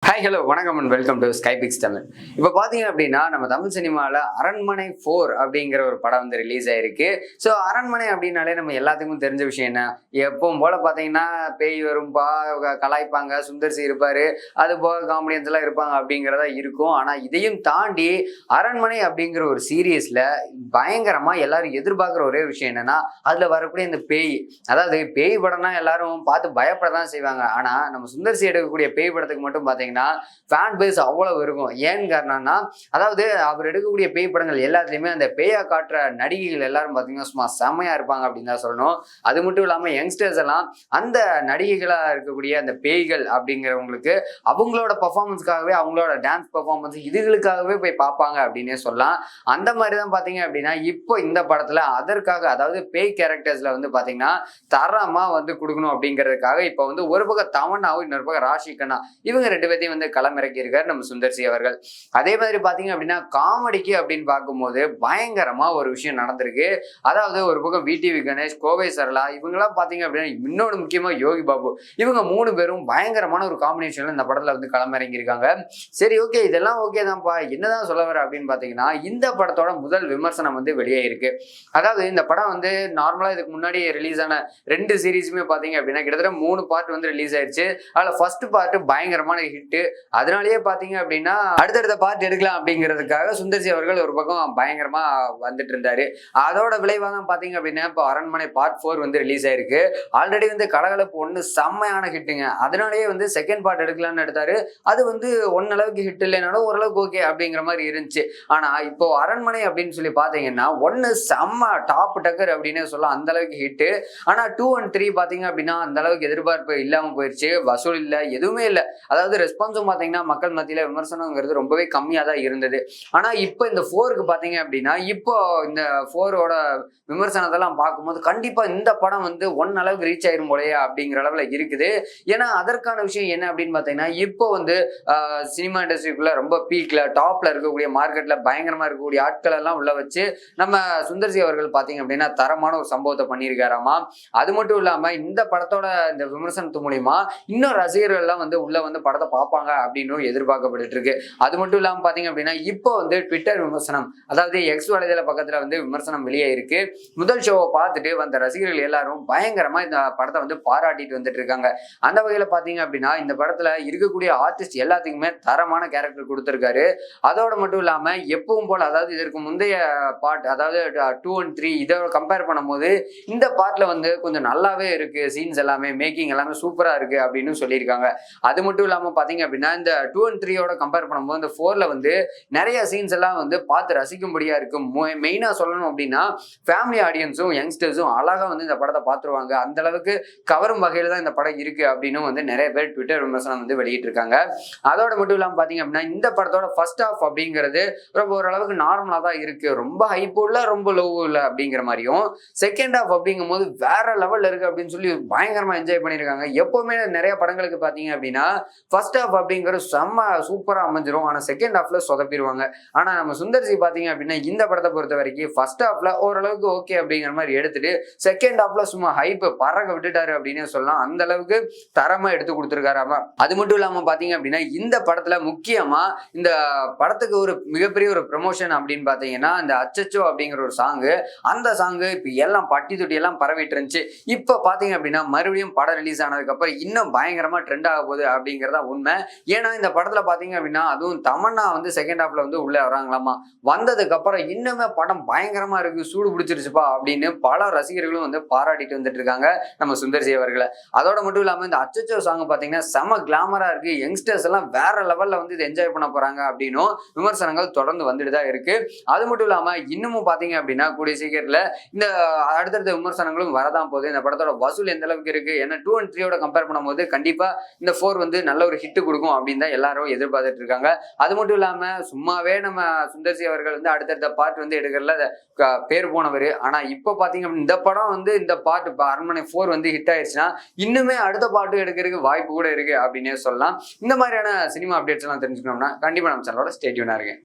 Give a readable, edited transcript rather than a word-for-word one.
Hi hello வணக்கம் and welcome to ஸ்கைபிக்ஸ் Tamil. இப்போ பார்த்தீங்க அப்படின்னா நம்ம தமிழ் சினிமாவில் அரண்மனை 4 அப்படிங்கிற ஒரு படம் வந்து ரிலீஸ் ஆயிருக்கு. ஸோ அரண்மனை அப்படின்னாலே நம்ம எல்லாத்துக்கும் தெரிஞ்ச விஷயம் என்ன, எப்பவும் போல பார்த்தீங்கன்னா பேய் வரும்பா, கலாய்ப்பாங்க, சுந்தர்சி இருப்பார், அது போக காமெடியன்ஸ் எல்லாம் இருப்பாங்க அப்படிங்கிறதா இருக்கும். ஆனால் இதையும் தாண்டி அரண்மனை அப்படிங்கிற ஒரு சீரியஸில் பயங்கரமாக எல்லாரும் எதிர்பார்க்குற ஒரே விஷயம் என்னன்னா, அதில் வரக்கூடிய இந்த பேய், அதாவது பேய் படம்னா எல்லாரும் பார்த்து பயப்பட தான் செய்வாங்க. ஆனால் நம்ம சுந்தர்சி எடுக்கக்கூடிய பேய் படத்துக்கு மட்டும் பார்த்தீங்கன்னா ஃபேன் பேஸ் அவ்வளவு இருக்கும். ஏன்னு காரணம்னா, அதாவது அவர் எடுக்கக்கூடிய பேய் படங்கள் எல்லாத்துலயுமே அந்த பேயா காட்டுற நடிகைகள் எல்லாரும் பார்த்தீங்கன்னா சும்மா செம்மையா இருப்பாங்க அப்படின்னு தான் சொல்லணும். அது மட்டும் இல்லாம யங்ஸ்டர்ஸ் எல்லாம் அந்த நடிகைகளா இருக்கக்கூடிய அந்த பேய்கள் அப்படிங்கிறவங்களுக்கு அவங்களோட பர்ஃபார்மன்ஸ்க்காகவே, அவங்களோட டான்ஸ் பர்ஃபார்மன்ஸ் இதுகளுக்காகவே போய் பார்ப்பாங்க அப்படின்னே சொல்லலாம். அந்த மாதிரி தான் பார்த்தீங்க அப்படின்னா இப்போ இந்த படத்துல அதற்காக, அதாவது பேய் கேரக்டர்ஸ்ல வந்து பார்த்தீங்கன்னா தரமா வந்து கொடுக்கணும் அப்படிங்கிறதுக்காக இப்போ வந்து ஒரு பக்கம் தமன்னாவும் இன்னொரு பக்கம் ராஷி கண்ணா, இவங்க ரெண்டு பேர்த்தையும் வந்து களமிறக்கி இருக்காரு நம்ம சுந்தர்சி அவர்கள். அதே மாதிரி பாத்தீங்க அப்படின்னா காமெடிக்கு அப்படின்னு பார்க்கும்போது பயங்கரமா ஒரு விஷயம் நடந்திருக்கு. அதாவது ஒரு பக்கம் விடிவி கணேஷ், கோவை சரளா, இவங்கெல்லாம் பாத்தீங்க அப்படின்னா, இன்னொரு முக்கியமா யோகி பாபு, இவங்க 3 பேரும் பயங்கரமான ஒரு காம்பினேஷன்ல இந்த படத்துல வந்து களமிறங்கி இருக்காங்க. சரி, ஓகே, இதெல்லாம் ஓகே தான்ப்பா, என்னதான் சொல்ல வர அப்படின்னு பாத்தீங்கன்னா, இந்த படத்தோட முதல் விமர்சனம் வந்து வெளியே இருக்கு. அதாவது இந்த படம் வந்து நார்மலா இதுக்கு முன்னாடி ரிலீஸ் ஆன 2 சீரீஸுமே பாத்தீங்க அப்படின்னா கிட்டத்தட்ட 3 பார்ட் வந்து ரிலீஸ் ஆயிடுச்சு. அதுல ஃபர்ஸ்ட் பார்ட் பயங்கரமான ஹிட். அதனாலேயே பாத்தீங்க அப்படின்னா அடுத்தடுத்த பார்ட் எடுக்கலாம் அப்படிங்கிறதுக்காக சுந்தர்சி அவர்கள் ஒரு பக்கம் பயங்கரமா வந்துட்டு இருந்தாரு. அதோட விளைவாக தான் பாத்தீங்க அப்படின்னா இப்போ அரண்மனை பார்ட் 4 வந்து ரிலீஸ் ஆயிருக்கு. ஆல்ரெடி வந்து கலகலப்பு 1 செம்மையான ஹிட்டுங்க. அதனாலேயே வந்து செகண்ட் பார்ட் எடுக்கலாம்னு எடுத்தாரு. அது வந்து அளவுக்கு ஹிட் இல்லைனாலும் ஓரளவுக்கு ஓகே அப்படிங்கிற மாதிரி இருந்துச்சு. ஆனா இப்போ அரண்மனை அப்படின்னு சொல்லி பாத்தீங்கன்னா 1 செம்ம டாப் டக்கர் அப்படின்னு சொல்லலாம், அந்த அளவுக்கு ஹிட். ஆனா 2 and 3 பாத்தீங்க அப்படின்னா அந்த அளவுக்கு எதிர்பார்ப்பு இல்லாம போயிருச்சு. வசூல் இல்ல, எதுவுமே இல்ல. அதாவது ரெஸ்பான்ஸும் பாத்தீங்கன்னா மக்கள் மத்தியில விமர்சனங்கிறது ரொம்பவே கம்மியா தான் இருந்தது. ஆனா இப்போ இந்த 4க்கு பாத்தீங்க அப்படின்னா இப்போ இந்த 4ஓட விமர்சனத்தெல்லாம் பார்க்கும்போது கண்டிப்பா இந்த படம் வந்து அளவுக்கு ரீச் ஆயிரும் போலயே அப்படிங்கிற அளவுல இருக்குது. ஏன்னா அதற்கான விஷயம் என்ன அப்படின்னு பாத்தீங்கன்னா, இப்போ வந்து சினிமா இண்டஸ்ட்ரிக்குள்ள ரொம்ப பீக்ல டாப்ல இருக்கக்கூடிய மார்க்கெட்ல பயங்கரமா இருக்கக்கூடிய ஆட்கள் எல்லாம் உள்ள வச்சு நம்ம சுந்தர்சி அவர்கள் பாத்தீங்க அப்படின்னா தரமான ஒரு சம்பவத்தை பண்ணியிருக்காராமா. அது மட்டும் இல்லாம இந்த படத்தோட இந்த விமர்சனத்து மூலியமா இன்னும் ரசிகர்கள் எல்லாம் வந்து உள்ள வந்து படத்தை பார்ப்பாங்க அப்படின்னு எதிர்பார்க்கப்பட்டு இருக்கு. அது மட்டும் இல்லாம பாத்தீங்க அப்படின்னா இப்போ வந்து ட்விட்டர் விமர்சனம், அதாவது எக்ஸ் வலைதள பக்கத்துல வந்து விமர்சனம் வெளியே இருக்கு. முதல் ஷோவை பார்த்துட்டு வந்த ரசிகர்கள் எல்லாரும் பயங்கரமா இந்த படத்தை வந்து பாராட்டிட்டு வந்துட்டு இருக்காங்க. அந்த வகையில பாத்தீங்க அப்படின்னா இந்த படத்துல இருக்கக்கூடிய ஆர்டிஸ்ட் எல்லாத்துக்குமே தரமான கேரக்டர் கொடுத்திருக்காரு. அதோட மட்டும் இல்லாம எப்பவும் போல, அதாவது இதற்கு முந்தைய பார்ட், அதாவது 2 and 3 இதோட கம்பேர் பண்ணும்போது இந்த பார்ட்ல வந்து கொஞ்சம் நல்லாவே இருக்கு. சீன்ஸ் எல்லாமே, மேக்கிங் எல்லாமே சூப்பரா இருக்கு அப்படின்னு சொல்லியிருக்காங்க. அது மட்டும் இல்லாம பாத்தீங்க அப்படின்னா இந்த 2 and 3ஓட கம்பேர் பண்ணும்போது இந்த 4ல வந்து நிறைய சீன்ஸ் எல்லாம் வந்து பார்த்து ரசிக்கும்படியா இருக்கு. மெயினா சொல்லணும் அப்படின்னா ஃபேமிலி ஆடியன்ஸும் யங்ஸ்டர்ஸும் அழகா வந்து இந்த படத்தை பார்த்துருவாங்க. அந்த அளவுக்கு கவரும் வகையில தான் இந்த படம் இருக்கு அப்படின்னு வந்து நிறைய பேர் ட்விட்டர் விமர்சனம் வந்து வெளியிட்டு இருக்காங்க. அதோட மட்டும் இல்லாம பாத்தீங்க அப்படின்னா இந்த படத்தோட ஃபர்ஸ்ட் ஹாஃப் அப்படிங்கிறது ரொம்ப ஓரளவுக்கு நார்மலா தான் இருக்கு. ரொம்ப ஹைப்பும் இல்ல, ரொம்ப லோவும் இல்ல அப்படிங்கிற மாதிரியும், செகண்ட் ஹாஃப் அப்படிங்கும் போது வேற லெவல்ல இருக்கு அப்படின்னு சொல்லி பயங்கரமா என்ஜாய் பண்ணிருக்காங்க. எப்பவுமே நிறைய படங்களுக்கு பாத்தீங்க அப்படின்னா ஃபர்ஸ்ட் ஹாஃப் அப்படிங்கிறது செம்ம சூப்பரா அமைஞ்சிரும், ஆனா செகண்ட் ஹாஃப்ல சொதப்பிடுவாங்க. ஆனா நம்ம சுந்தர்சி பாத்தீங்க அப்படின்னா இந்த படத்தை பொறுத்த வரைக்கும் ஃபர்ஸ்ட் ஹாஃப்ல ஓரளவுக்கு ஓகே அப்படிங்கிற மாதிரி எடுத்துட்டு செகண்ட் ஹாஃப்ல சும்மா ஹைப் பறக்க விட்டுட்டாரு அப்படின்னு சொல்லலாம். அந்த அளவுக்கு தரமா எடுத்து கொடுத்துருக்காராமா. அது மட்டும் இல்லாம பாத்தீங்க அப்படின்னா இந்த படத்துல முக்கியமா இந்த படத்துக்கு ஒரு மிகப்பெரிய ஒரு ப்ரமோஷன் அப்படின்னு பாத்தீங்கன்னா இந்த அச்சச்சோ அப்படிங்கிற ஒரு சாங்கு, அந்த சாங்கு இப்ப எல்லாம் பட்டி தொட்டி எல்லாம் பரவிட்டு இருந்துச்சு. இப்ப பாத்தீங்க அப்படின்னா மறுபடியும் படம் ரிலீஸ் ஆனதுக்கு அப்புறம் இன்னும் பயங்கரமா ட்ரெண்ட் ஆக போகுது அப்படிங்கிறதா உண்மை. ஏன்னா இந்த படத்துல பாத்தீங்க அப்படின்னா அதுவும் தமன்னா வந்து செகண்ட் ஹாஃப்ல வந்து உள்ள வராங்களாமா. வந்ததுக்கு அப்புறம் இன்னுமே படம் பயங்கரமா இருக்கு, சூடு பிடிச்சிருச்சுப்பா அப்படின்னு பல ரசிகர்களும் வந்து பாராட்டிட்டு வந்துட்டு இருக்காங்க நம்ம சுந்தர்சி அவர்களை. அதோட மட்டும் இல்லாம இந்த அச்சச்சோ சாங் பாத்தீங்கன்னா செம கிளாமரா இருக்கு, யங்ஸ்டர்ஸ் எல்லாம் வேற லெவல்ல வந்து இதை என்ஜாய் பண்ண போறாங்க அப்படின்னும் விமர்சனங்கள் தொடர்ந்து வந்துட்டு தான் இருக்கு. அது மட்டும் இல்லாம இன்னமும் பாத்தீங்க அப்படின்னா கூடிய சீக்கிரத்துல இந்த அடுத்தடுத்த விமர்சனங்களும் வரதான் போகுது. இந்த படத்தோட வசூல் எந்த அளவுக்கு இருக்கு, ஏன்னா 2 and 3ஓட கம்பேர் பண்ணும்போது கண்டிப்பா இந்த 4 வந்து நல்ல ஒரு ஹிட் கொடுக்கும் அப்படின்னு தான் எல்லாரும் எதிர்பார்த்துட்டு இருக்காங்க. அது மட்டும் இல்லாம சும்மாவே நம்ம சுந்தர்சி அவர்கள் வந்து அடுத்தடுத்த பார்ட் வந்து எடுக்கிறதுல பேர் போனவர். ஆனா இப்ப பாத்தீங்க அப்படின்னா இந்த படம் வந்து இந்த பார்ட் அரண்மனை 4 வந்து ஹிட் ஆயிடுச்சுன்னா இன்னுமே அடுத்த பார்ட் எடுக்கிறதுக்கு வாய்ப்பு கூட இருக்கு அப்படின்னே சொல்லலாம். இந்த மாதிரியான சினிமா அப்டேட்ஸ் எல்லாம் தெரிஞ்சுக்கணும்னா கண்டிப்பா நம்ம சேனலோட ஸ்டே டியூனா இருங்க.